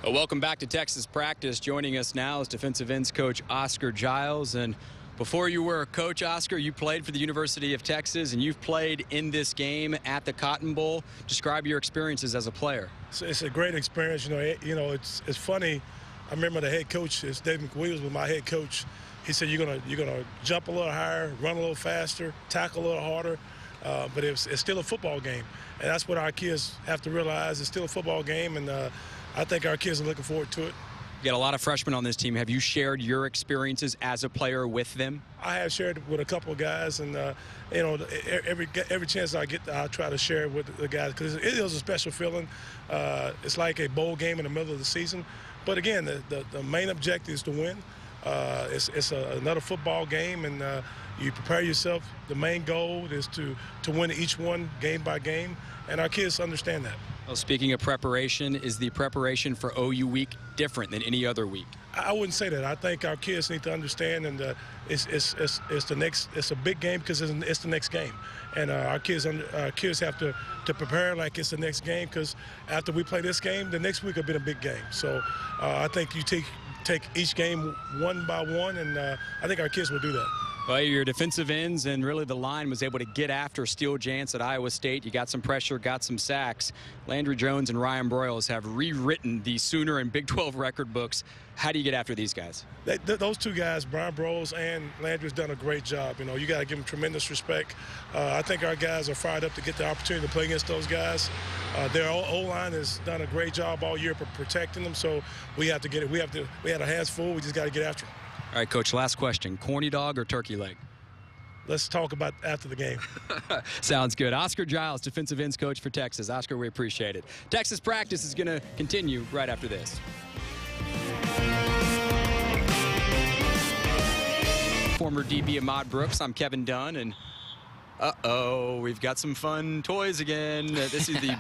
Well, welcome back to Texas Practice. Joining us now is defensive ends coach Oscar Giles. And before you were a coach, Oscar, you played for the University of Texas, and you've played in this game at the Cotton Bowl. Describe your experiences as a player. It's a great experience. It's funny. I remember the head coach, David McWilliams, was my head coach. He said, you're gonna jump a little higher, run a little faster, tackle a little harder. But it's still a football game. And that's what our kids have to realize. It's still a football game, and I think our kids are looking forward to it. You got a lot of freshmen on this team. Have you shared your experiences as a player with them? I have shared with a couple of guys, and every chance I get, I try to share it with the guys because it is a special feeling. It's like a bowl game in the middle of the season. But again, the main objective is to win. It's another football game, and you prepare yourself. The main goal is to win each one game by game, and our kids understand that. Well, speaking of preparation, is the preparation for OU week different than any other week? I wouldn't say that. I think our kids need to understand, and it's the next. It's a big game because it's the next game, and our kids have to prepare like it's the next game, because after we play this game, the next week will be a big game. So I think you take each game one by one, and I think our kids will do that. Well, your defensive ends and really the line was able to get after Steele Jantz at Iowa State. You got some pressure, got some sacks. Landry Jones and Ryan Broyles have rewritten the Sooner and Big 12 record books. How do you get after these guys? Those two guys, Brian Broyles and Landry's done a great job. You got to give them tremendous respect. I think our guys are fired up to get the opportunity to play against those guys. Their O-line has done a great job all year for protecting them, so we have to get it. We had our hands full. We just got to get after them. All right, Coach, last question. Corny dog or turkey leg? Let's talk about after the game. Sounds good. Oscar Giles, defensive ends coach for Texas. Oscar, we appreciate it. Texas Practice is going to continue right after this. Former DB Ahmad Brooks, I'm Kevin Dunn, and we've got some fun toys again. This is the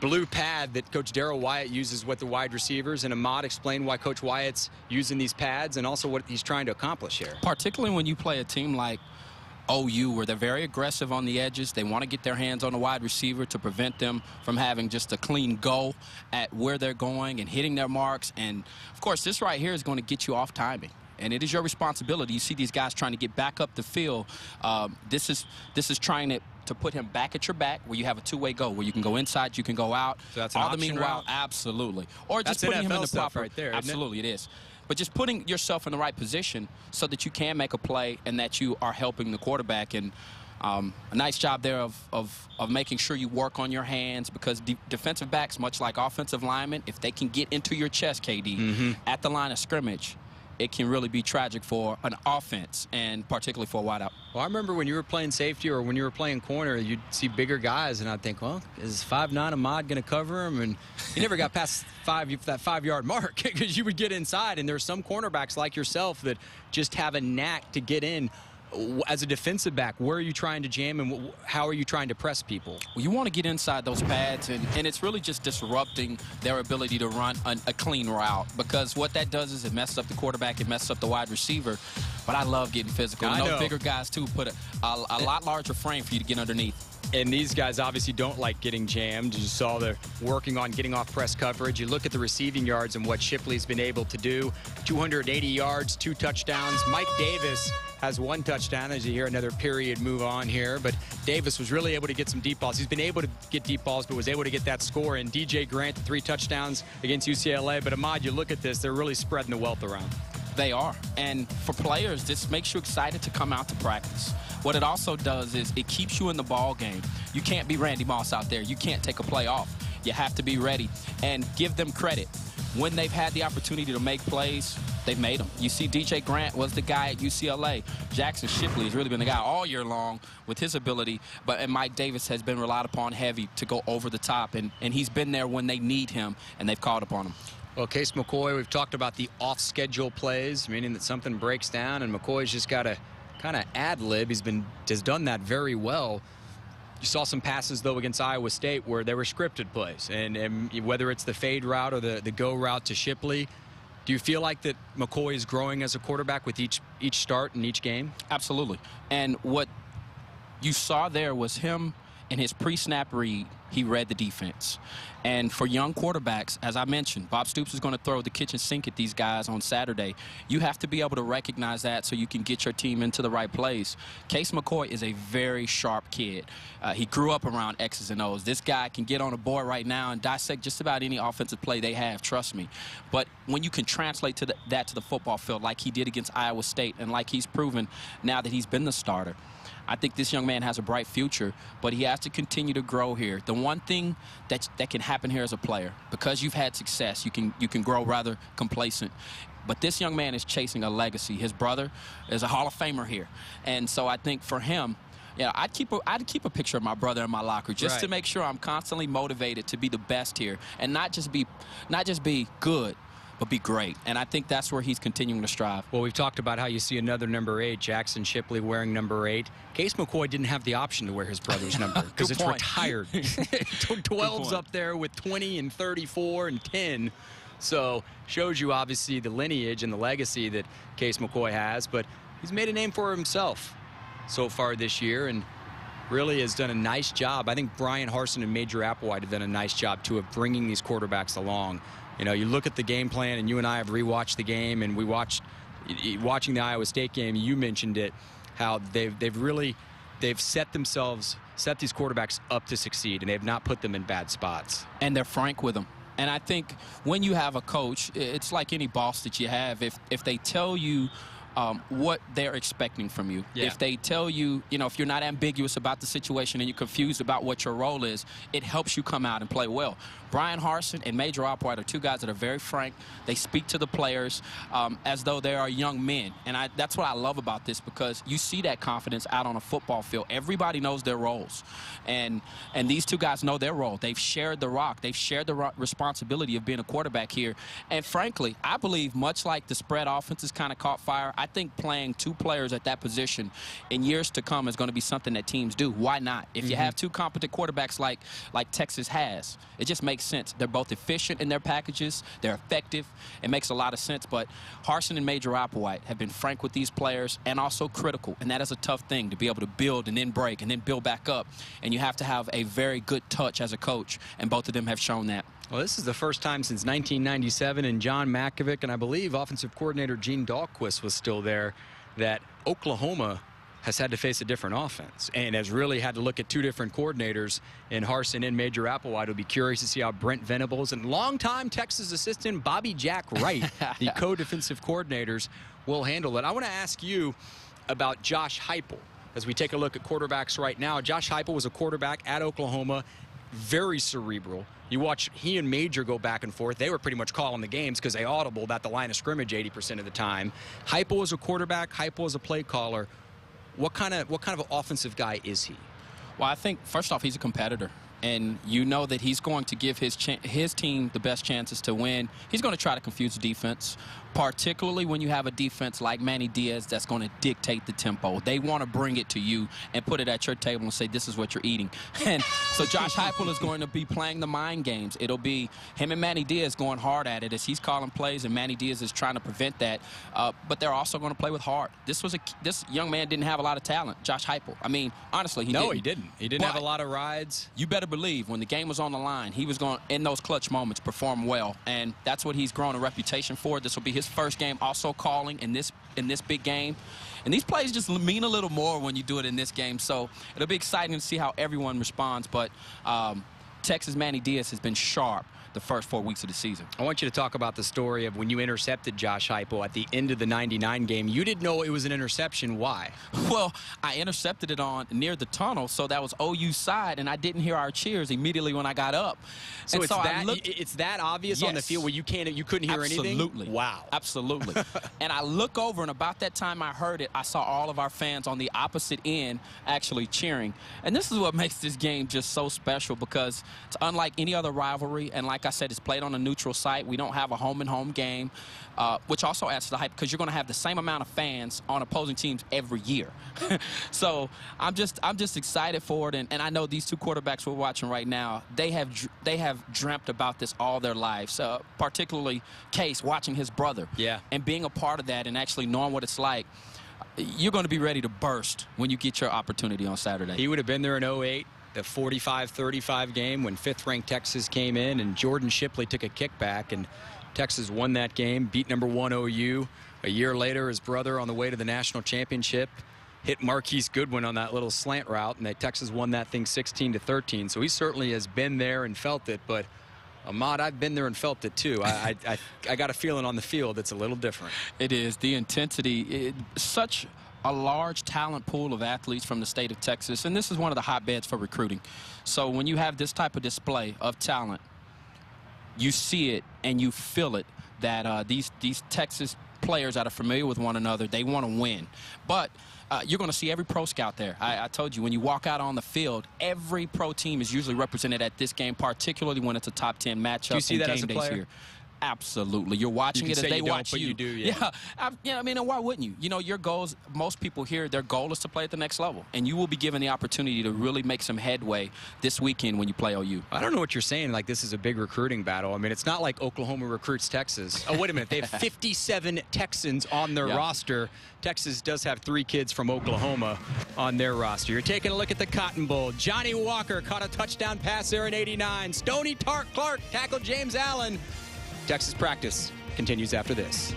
blue pad that Coach Darrell Wyatt uses with the wide receivers, and Ahmad explained why Coach Wyatt's using these pads and also what he's trying to accomplish here. Particularly when you play a team like OU, where they're very aggressive on the edges. They want to get their hands on the wide receiver to prevent them from having just a clean go at where they're going and hitting their marks. And, of course, this right here is going to get you off timing. And it is your responsibility. You see these guys trying to get back up the field. This is trying to put him back at your back, where you have a two-way go, where you can go inside, you can go out. So that's an all the option meanwhile, route? Absolutely. Or just that's putting him in the proper. right there, absolutely, it is. But just putting yourself in the right position so that you can make a play and that you are helping the quarterback. And a nice job there of making sure you work on your hands, because defensive backs, much like offensive linemen, if they can get into your chest, KD, at the line of scrimmage, it can really be tragic for an offense, and particularly for a wideout. Well, I remember when you were playing safety or when you were playing corner, you'd see bigger guys, and I'd think, well, is 5'9" Ahmad going to cover him? And he never got past that 5-yard mark, because you would get inside, and there's some cornerbacks like yourself that just have a knack to get in. As a defensive back, where are you trying to jam, and how are you trying to press people? Well, you want to get inside those pads, and it's really just disrupting their ability to run a clean route, because what that does is it messes up the quarterback, it messes up the wide receiver. But I love getting physical. I know. Those bigger guys, too, put a lot larger frame for you to get underneath. And these guys obviously don't like getting jammed. You saw they're working on getting off press coverage. You look at the receiving yards and what Shipley's been able to do. 280 yards, 2 touchdowns. Mike Davis has 1 touchdown, as you hear another period move on here. But Davis was really able to get some deep balls. He's been able to get deep balls, but was able to get that score. And DJ Grant, 3 touchdowns against UCLA. But Ahmad, you look at this, they're really spreading the wealth around. They are. And for players, this makes you excited to come out to practice. What it also does is it keeps you in the ball game. You can't be Randy Moss out there. You can't take a play off. You have to be ready and give them credit. When they've had the opportunity to make plays, they've made them. You see, DJ Grant was the guy at UCLA. Jackson Shipley has really been the guy all year long with his ability. And Mike Davis has been relied upon heavy to go over the top. And he's been there when they need him, and they've called upon him. Well, Case McCoy, we've talked about the off-schedule plays, meaning that something breaks down, and McCoy's just got to kind of ad-lib. Has done that very well. You saw some passes, though, against Iowa State where they were scripted plays, and whether it's the fade route or the go route to Shipley, do you feel like that McCoy is growing as a quarterback with each start in each game? Absolutely. And what you saw there was him in his pre-snap read, he read the defense. And for young quarterbacks, as I mentioned, Bob Stoops is going to throw the kitchen sink at these guys on Saturday. You have to be able to recognize that so you can get your team into the right place. Case McCoy is a very sharp kid. He grew up around X's and O's. This guy can get on a board right now and dissect just about any offensive play they have, trust me. But when you can translate that to the football field like he did against Iowa State and like he's proven now that he's been the starter, I think this young man has a bright future, but he has to continue to grow here. The one thing that can happen here as a player, because you've had success, you can grow rather complacent. But this young man is chasing a legacy. His brother is a Hall of Famer here. And so I think for him, yeah, I'd keep a picture of my brother in my locker just to make sure I'm constantly motivated to be the best here and not just be good, but be great. And I think that's where he's continuing to strive. Well, we've talked about how you see another number 8, Jackson Shipley, wearing number 8. Case McCoy didn't have the option to wear his brother's number because it's retired. 12's up there with 20 and 34 and 10. So shows you obviously the lineage and the legacy that Case McCoy has, but he's made a name for himself so far this year and really has done a nice job. I think Brian Harsin and Major Applewhite have done a nice job too of bringing these quarterbacks along. You know, you look at the game plan, and you and I have rewatched the game, and watching the Iowa State game, you mentioned it, how they've set these quarterbacks up to succeed, and they've not put them in bad spots. And they're frank with them. And I think when you have a coach, it's like any boss that you have. If they tell you what they're expecting from you. Yeah. If they tell you, if you're not ambiguous about the situation and you're confused about what your role is, it helps you come out and play well. Brian Harsin and Major Applewhite are two guys that are very frank. They speak to the players as though they are young men. And that's what I love about this, because you see that confidence out on a football field. Everybody knows their roles. And these two guys know their role. They've shared the rock. They've shared the responsibility of being a quarterback here. And frankly, I believe much like the spread offenses kind of caught fire, I think playing two players at that position in years to come is going to be something that teams do. Why not? If you have two competent quarterbacks like Texas has, it just makes sense. They're both efficient in their packages. They're effective. It makes a lot of sense. But Harsin and Major Applewhite have been frank with these players and also critical. And that is a tough thing, to be able to build and then break and then build back up. And you have to have a very good touch as a coach. And both of them have shown that. Well, this is the first time since 1997, and John Makovic and I believe offensive coordinator Gene Dahlquist was still there, that Oklahoma has had to face a different offense and has really had to look at two different coordinators in Harsin and Major Applewhite. We'll be curious to see how Brent Venables and longtime Texas assistant Bobby Jack Wright, the co-defensive coordinators, will handle it. I want to ask you about Josh Heupel as we take a look at quarterbacks right now. Josh Heupel was a quarterback at Oklahoma, very cerebral. You watch he and Major go back and forth. They were pretty much calling the games because they audibled at the line of scrimmage 80% of the time. Heupel was a quarterback. Heupel was a play caller. What kind of an offensive guy is he? Well, I think, first off, he's a competitor. And you know that he's going to give his team the best chances to win. He's going to try to confuse the defense, particularly when you have a defense like Manny Diaz that's going to dictate the tempo. They want to bring it to you and put it at your table and say, this is what you're eating. And so Josh Heupel is going to be playing the mind games. It'll be him and Manny Diaz going hard at it as he's calling plays, and Manny Diaz is trying to prevent that. But they're also going to play with heart. This young man didn't have a lot of talent, Josh Heupel. I mean, honestly, he didn't. He didn't have a lot of rides. You better believe when the game was on the line, he was going, in those clutch moments, perform well. And that's what he's grown a reputation for. This will be his first game also calling in this big game. And these plays just mean a little more when you do it in this game. So it'll be exciting to see how everyone responds. But Texas Manny Diaz has been sharp the first 4 weeks of the season. I want you to talk about the story of when you intercepted Josh Heupel at the end of the '99 game. You didn't know it was an interception. Why? Well, I intercepted it near the tunnel, so that was OU side, and I didn't hear our cheers immediately when I got up. So it's that obvious on the field where you couldn't hear anything? Absolutely. Wow. Absolutely. And I look over, and about that time I heard it, I saw all of our fans on the opposite end actually cheering. And this is what makes this game just so special, because it's unlike any other rivalry, and like I said, it's played on a neutral site. We don't have a home-and-home game, which also adds to the hype, because you're going to have the same amount of fans on opposing teams every year. So I'm just excited for it, and I know these two quarterbacks we're watching right now, they have dreamt about this all their lives, particularly Case, watching his brother. Yeah. And being a part of that and actually knowing what it's like. You're going to be ready to burst when you get your opportunity on Saturday. He would have been there in '08. the 45-35 game when 5th-ranked Texas came in and Jordan Shipley took a kickback, and Texas won that game, beat number 1 OU. A year later, his brother on the way to the national championship hit Marquise Goodwin on that little slant route, and Texas won that thing 16-13. So he certainly has been there and felt it. But Ahmad, I've been there and felt it too. I got a feeling on the field that's a little different. It is. The intensity, such a large talent pool of athletes from the state of Texas, and this is one of the hotbeds for recruiting. So when you have this type of display of talent, you see it and you feel it, that these Texas players that are familiar with one another, they want to win. But you're going to see every pro scout there. I told you, when you walk out on the field, every pro team is usually represented at this game, particularly when it's a top 10 matchup. Do you see that as a player? Here. Absolutely. You're watching it as they watch you. You do, yeah. Yeah, I mean, and why wouldn't you? You know, your goals, most people here, their goal is to play at the next level. And you will be given the opportunity to really make some headway this weekend when you play OU. I don't know what you're saying, like this is a big recruiting battle. I mean, it's not like Oklahoma recruits Texas. Oh, wait a minute. They have 57 Texans on their roster. Texas does have 3 kids from Oklahoma on their roster. You're taking a look at the Cotton Bowl. Johnny Walker caught a touchdown pass there in '89. Stoney Clark tackled James Allen. Texas practice continues after this.